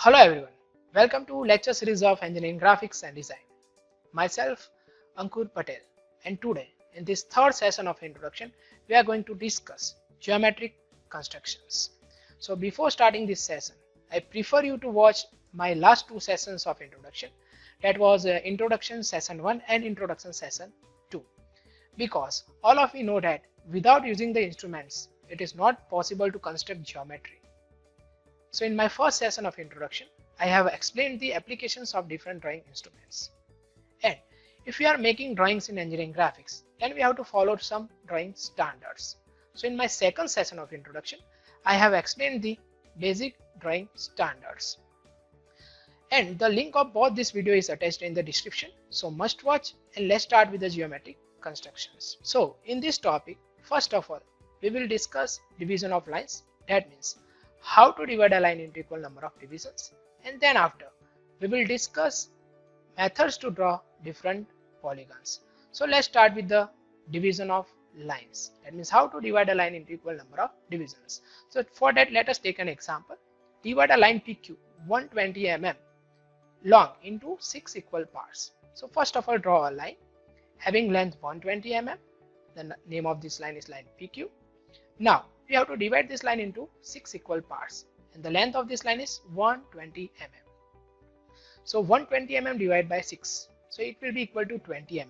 Hello everyone, welcome to lecture series of engineering graphics and design. Myself Ankur Patel, and today in this third session of introduction we are going to discuss geometric constructions. So before starting this session, I prefer you to watch my last two sessions of introduction, that was introduction session 1 and introduction session 2, because all of you know that without using the instruments it is not possible to construct geometry. So in my first session of introduction, I have explained the applications of different drawing instruments. And if we are making drawings in engineering graphics, then we have to follow some drawing standards. So in my second session of introduction, I have explained the basic drawing standards. And the link of both this video is attached in the description. So must watch, and let's start with the geometric constructions. So in this topic, first of all, we will discuss division of lines. That means how to divide a line into equal number of divisions, and then after we will discuss methods to draw different polygons. So let's start with the division of lines. That means how to divide a line into equal number of divisions. So for that, let us take an example. Divide a line PQ 120 mm long into 6 equal parts. So first of all, draw a line having length 120 mm. The name of this line is line PQ. Now we have to divide this line into 6 equal parts, and the length of this line is 120 mm. So 120 mm divided by 6, so it will be equal to 20 mm,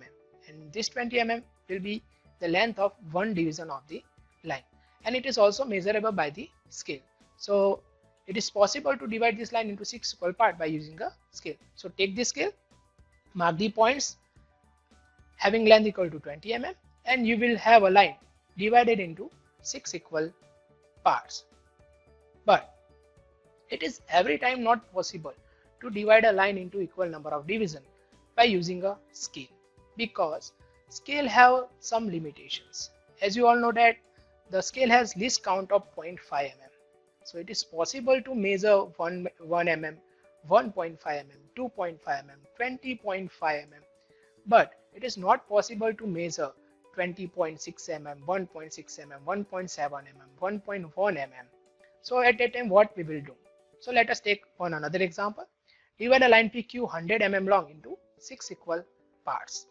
and this 20 mm will be the length of one division of the line, and it is also measurable by the scale. So it is possible to divide this line into 6 equal parts by using a scale. So take this scale, mark the points having length equal to 20 mm, and you will have a line divided into 6 equal parts. But it is every time not possible to divide a line into equal number of division by using a scale, because scale have some limitations. As you all know that the scale has least count of 0.5 mm. So it is possible to measure 1 mm, 1.5 mm, 2.5 mm, 20.5 mm, but it is not possible to measure 20.6 mm, 1.6 mm, 1.7 mm, 1.1 mm. So at that time what we will do? So let us take one another example. Divide a line PQ 100 mm long into 6 equal parts.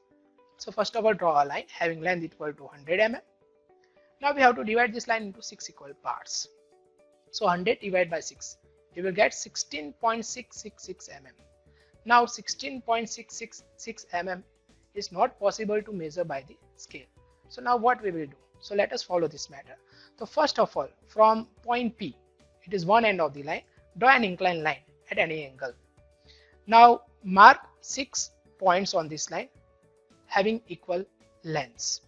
So first of all, draw a line having length equal to 100 mm. Now we have to divide this line into 6 equal parts. So 100 divided by 6, you will get 16.666 mm. Now 16.666 mm is not possible to measure by the scale. So now what we will do? So let us follow this method. So first of all, from point P, it is one end of the line, draw an inclined line at any angle. Now mark 6 points on this line having equal lengths.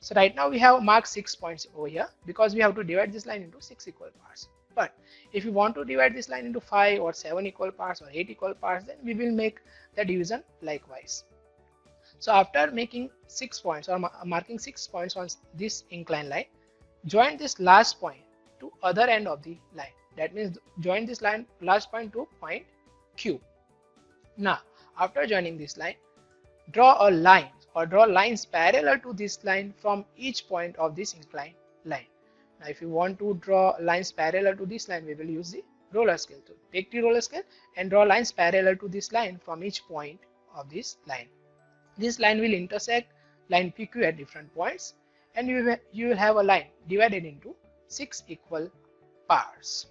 So right now we have marked 6 points over here because we have to divide this line into 6 equal parts. But if you want to divide this line into 5 or 7 equal parts or 8 equal parts, then we will make the division likewise. So after making 6 points or marking 6 points on this inclined line, join this last point to other end of the line. That means join this line last point to point Q. Now after joining this line, draw a line or draw lines parallel to this line from each point of this inclined line. Now if you want to draw lines parallel to this line, we will use the roller scale. So take the roller scale and draw lines parallel to this line from each point of this line. This line will intersect line PQ at different points, and you will have a line divided into 6 equal parts.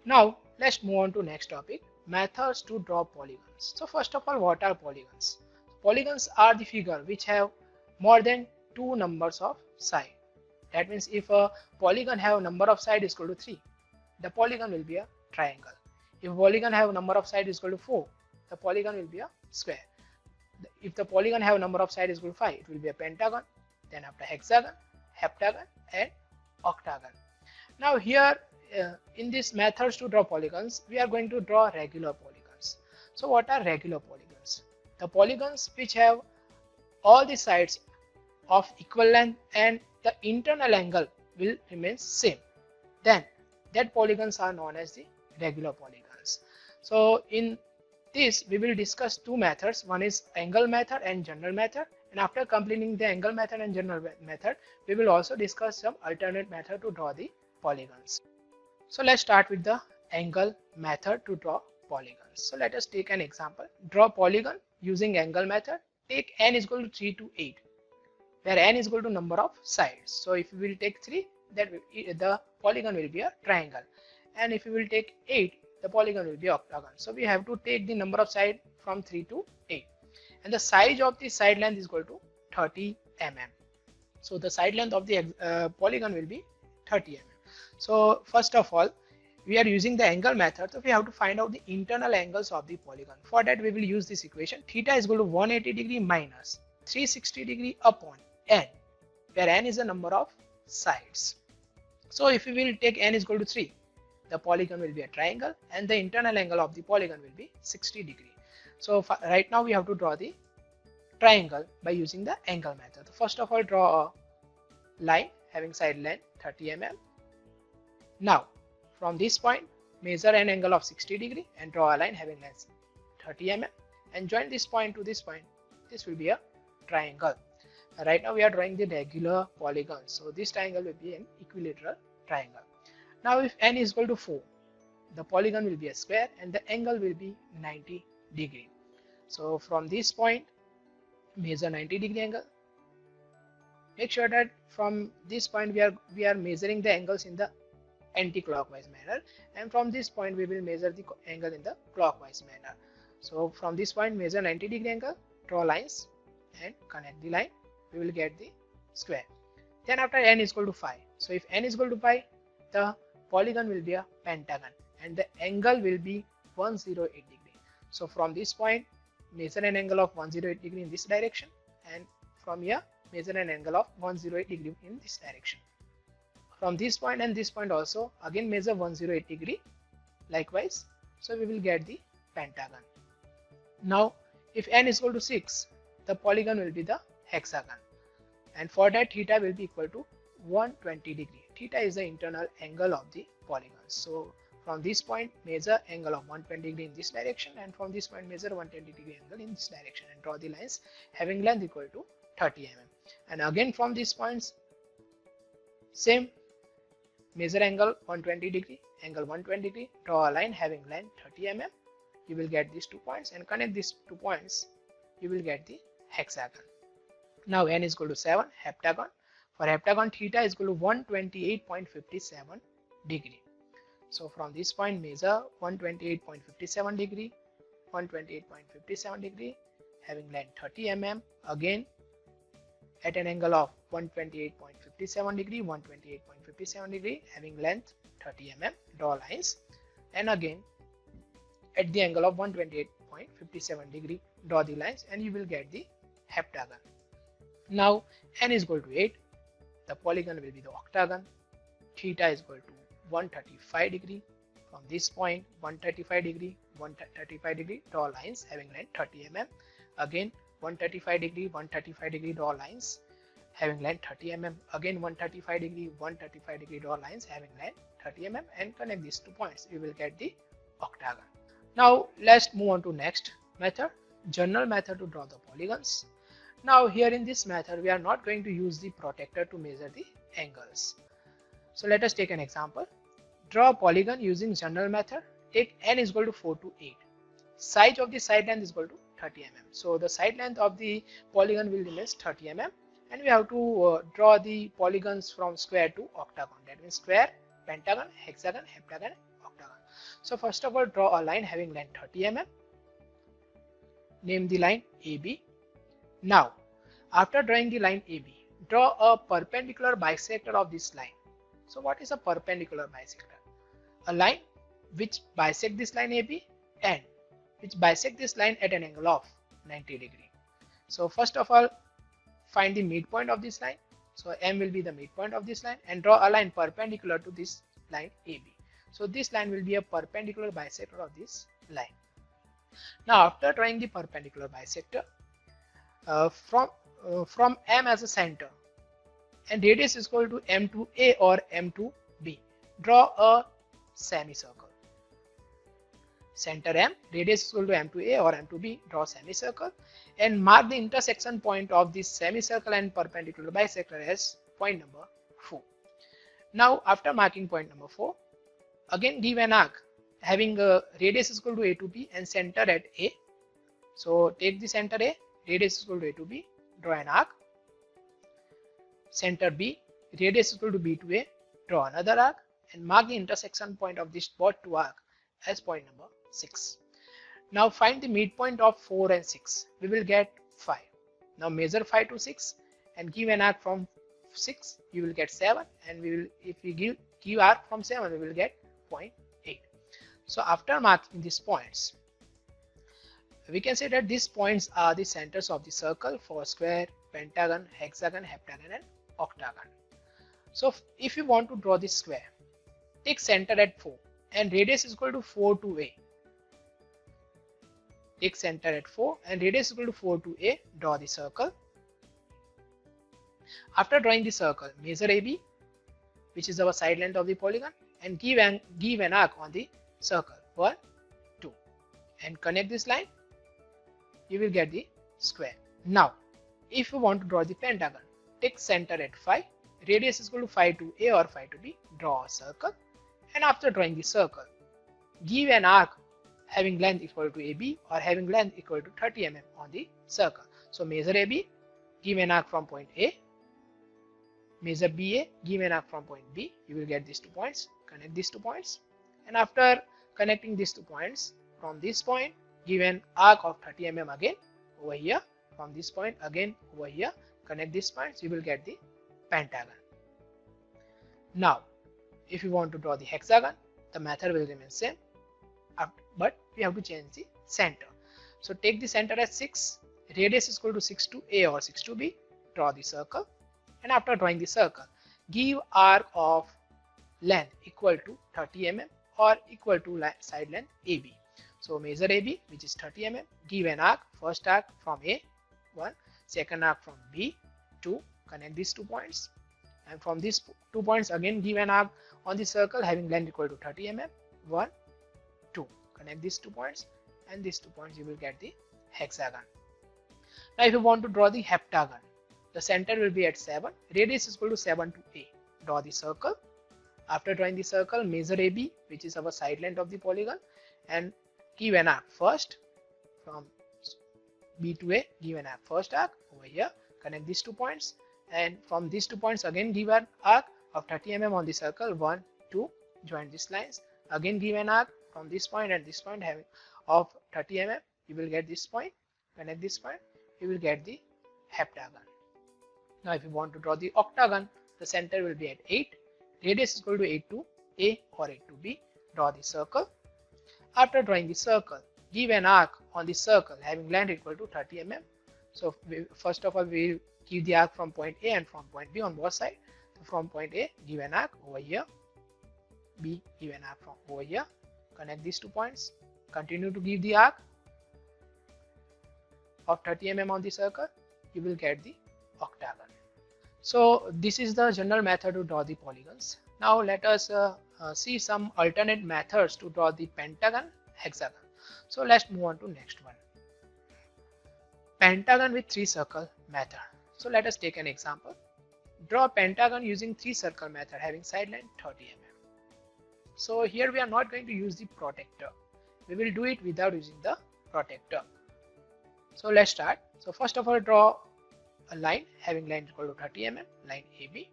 Now let's move on to next topic, methods to draw polygons. So first of all, what are polygons? Polygons are the figure which have more than 2 numbers of side. That means if a polygon have number of side is equal to 3, the polygon will be a triangle. If polygon have number of side is equal to 4, the polygon will be a square. If the polygon have number of sides is equal to 5, it will be a pentagon, then after hexagon, heptagon and octagon. Now here in this methods to draw polygons, we are going to draw regular polygons. So what are regular polygons? The polygons which have all the sides of equal length and the internal angle will remain same, then that polygons are known as the regular polygons. So in this we will discuss two methods. One is angle method and general method, and after completing the angle method and general method, we will also discuss some alternate method to draw the polygons. So let's start with the angle method to draw polygons. So let us take an example. Draw polygon using angle method. Take n is equal to 3 to 8, where n is equal to number of sides. So if we will take 3, that will, the polygon will be a triangle, and if we will take 8, the polygon will be octagon. So we have to take the number of sides from 3 to 8, and the size of the side length is equal to 30 mm. So the side length of the polygon will be 30 mm. So first of all, we are using the angle method, so we have to find out the internal angles of the polygon. For that, we will use this equation. Theta is equal to 180 degree minus 360 degree upon n, where n is the number of sides. So if we will take n is equal to 3, the polygon will be a triangle, and the internal angle of the polygon will be 60 degree. So right now we have to draw the triangle by using the angle method. First of all, draw a line having side length 30 mm. Now from this point, measure an angle of 60 degree and draw a line having length 30 mm, and join this point to this point. This will be a triangle. Right now we are drawing the regular polygon, so this triangle will be an equilateral triangle. Now if n is equal to 4, the polygon will be a square and the angle will be 90 degree. So from this point, measure 90 degree angle. Make sure that from this point we are measuring the angles in the anti-clockwise manner, and from this point we will measure the angle in the clockwise manner. So from this point, measure 90 degree angle, draw lines and connect the line. We will get the square. Then after n is equal to 5, so if n is equal to 5, the polygon will be a pentagon and the angle will be 108 degree. So from this point, measure an angle of 108 degree in this direction, and from here measure an angle of 108 degree in this direction. From this point and this point also again measure 108 degree likewise. So we will get the pentagon. Now if n is equal to 6, the polygon will be the hexagon, and for that theta will be equal to 120 degree. Theta is the internal angle of the polygon. So from this point, measure angle of 120 degree in this direction, and from this point measure 120 degree angle in this direction, and draw the lines having length equal to 30 mm. And again from these points, same, measure angle 120 degree, angle 120 degree, draw a line having length 30 mm. You will get these 2 points and connect these 2 points. You will get the hexagon. Now n is equal to 7, heptagon. For heptagon, theta is equal to 128.57 degree. So from this point, measure 128.57 degree, 128.57 degree, having length 30 mm. Again, at an angle of 128.57 degree, 128.57 degree, having length 30 mm, draw lines, and again at the angle of 128.57 degree, draw the lines, and you will get the heptagon. Now n is equal to 8, the polygon will be the octagon. Theta is equal to 135 degree. From this point, 135 degree, 135 degree, draw lines having length 30 mm. Again 135 degree, 135 degree, draw lines having length 30 mm. Again 135 degree, 135 degree, draw lines having length 30 mm, and connect these 2 points. You will get the octagon. Now let's move on to next method, general method to draw the polygons. Now here in this method, we are not going to use the protractor to measure the angles. So let us take an example. Draw a polygon using general method. Take n is equal to 4 to 8. Size of the side length is equal to 30 mm. So the side length of the polygon will remain 30 mm, and we have to draw the polygons from square to octagon. That means square, pentagon, hexagon, heptagon, octagon. So first of all, draw a line having length 30 mm. Name the line AB. Now after drawing the line AB, draw a perpendicular bisector of this line. So what is a perpendicular bisector? A line which bisects this line AB and which bisect this line at an angle of 90 degree. So first of all, find the midpoint of this line. So M will be the midpoint of this line, and draw a line perpendicular to this line AB. So this line will be a perpendicular bisector of this line. Now after drawing the perpendicular bisector, from M as a center and radius is equal to M to A or M to B, draw a semicircle. Center M, radius is equal to M to A or M to B, draw semicircle, and mark the intersection point of this semicircle and perpendicular bisector as point number 4. Now after marking point number 4, again give an arc having a radius is equal to a to b and center at A. So take the center A, radius is equal to a to b, draw an arc. Center B, radius is equal to b to A, draw another arc, and mark the intersection point of this both two arcs as point number 6. Now find the midpoint of 4 and 6. We will get 5. Now measure 5 to 6 and give an arc from 6. You will get 7, and we will, if we give arc from 7, we will get 0.8. So after marking these points, we can say that these points are the centers of the circle for square, pentagon, hexagon, heptagon, and octagon. So if you want to draw this square, take center at 4 and radius is equal to 4 to A. Take center at 4 and radius is equal to 4 to A, draw the circle. After drawing the circle, measure AB, which is our side length of the polygon, and give an arc on the circle 1, 2, and connect this line. You will get the square. Now, if you want to draw the pentagon, take center at 5, radius is equal to 5 to A or 5 to B, draw a circle, and after drawing the circle, give an arc having length equal to AB or having length equal to 30 mm on the circle. So measure AB, give an arc from point A, measure BA, give an arc from point B. You will get these 2 points, connect these 2 points, and after connecting these 2 points, from this point, give an arc of 30 mm again over here, from this point again over here, connect these points, you will get the pentagon. Now, if you want to draw the hexagon, the method will remain same, but we have to change the center. So take the center as 6, radius is equal to 6 to A or 6 to B, draw the circle, and after drawing the circle, give arc of length equal to 30 mm or equal to side length AB. So measure AB, which is 30 mm, give an arc, first arc from A, 1, second arc from B, 2, connect these 2 points, and from these 2 points again give an arc on the circle having length equal to 30 mm, 1, 2, connect these 2 points, and these 2 points you will get the hexagon. Now if you want to draw the heptagon, the center will be at 7, radius is equal to 7 to A, draw the circle. After drawing the circle, measure AB, which is our side length of the polygon, and give an arc first from B to A, give an arc first arc over here, connect these 2 points, and from these 2 points again give an arc of 30 mm on the circle, 1, 2, join these lines, again give an arc from this point and this point having of 30 mm, you will get this point, connect this point, you will get the heptagon. Now if you want to draw the octagon, the center will be at 8, radius is equal to 8 to A or 8 to B, draw the circle. After drawing the circle, give an arc on the circle having length equal to 30 mm. So first of all, we will give the arc from point A and from point B on both sides. So from point A, give an arc over here, B, give an arc from over here, connect these 2 points, continue to give the arc of 30 mm on the circle, you will get the octagon. So this is the general method to draw the polygons. Now let us see some alternate methods to draw the pentagon, hexagon. So let's move on to next one. Pentagon with 3 circle method. So let us take an example. Draw a pentagon using 3 circle method having side length 30 mm. So here we are not going to use the protector. We will do it without using the protector. So let's start. So first of all, draw a line having length equal to 30 mm, line AB.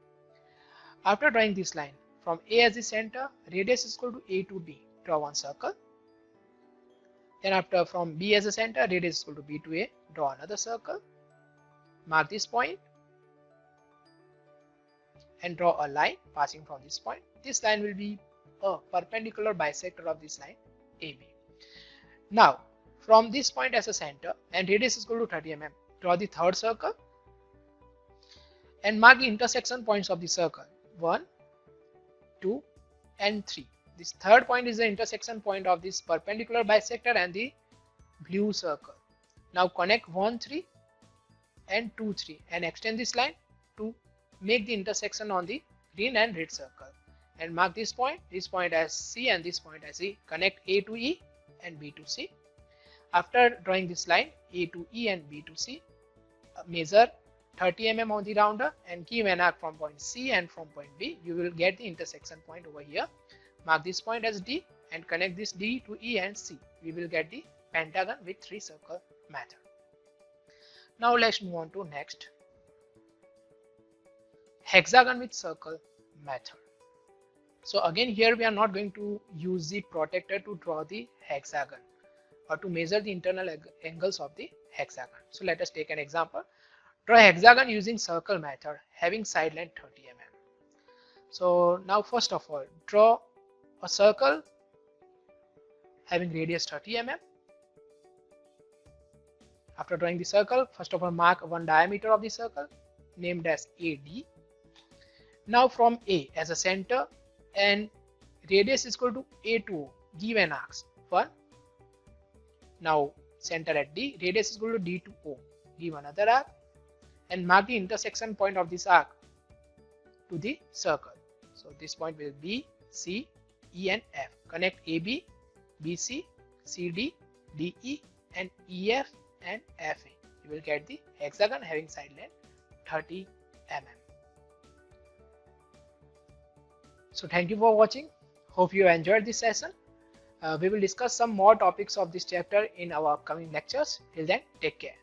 After drawing this line, from A as the center, radius is equal to A to B, draw one circle. Then after from B as the center, radius is equal to B to A, draw another circle. Mark this point and draw a line passing from this point. This line will be a perpendicular bisector of this line AB. Now from this point as a center and radius is equal to 30 mm, draw the third circle and mark the intersection points of the circle 1, 2 and 3. This third point is the intersection point of this perpendicular bisector and the blue circle. Now connect 1, 3 and 2, 3 and extend this line to make the intersection on the green and red circle, and mark this point as C and this point as E. Connect A to E and B to C. After drawing this line A to E and B to C, measure 30 mm on the rounder and give an arc from point C and from point B. You will get the intersection point over here. Mark this point as D and connect this D to E and C, we will get the pentagon with 3 circle method. Now let's move on to next, hexagon with circle method. So again here we are not going to use the protractor to draw the hexagon or to measure the internal angles of the hexagon. So let us take an example. Draw a hexagon using circle method having side length 30 mm. So now first of all, draw a circle having radius 30 mm. After drawing the circle, first of all mark one diameter of the circle named as AD. Now from A as a center and radius is equal to A to O, give an arc 1. Now center at D, radius is equal to D to O, give another arc and mark the intersection point of this arc to the circle. So this point will be C, E and F. Connect AB, BC, CD, DE and EF and FA. You will get the hexagon having side length 30 mm. So thank you for watching. Hope you enjoyed this session. We will discuss some more topics of this chapter in our upcoming lectures. Till then, take care.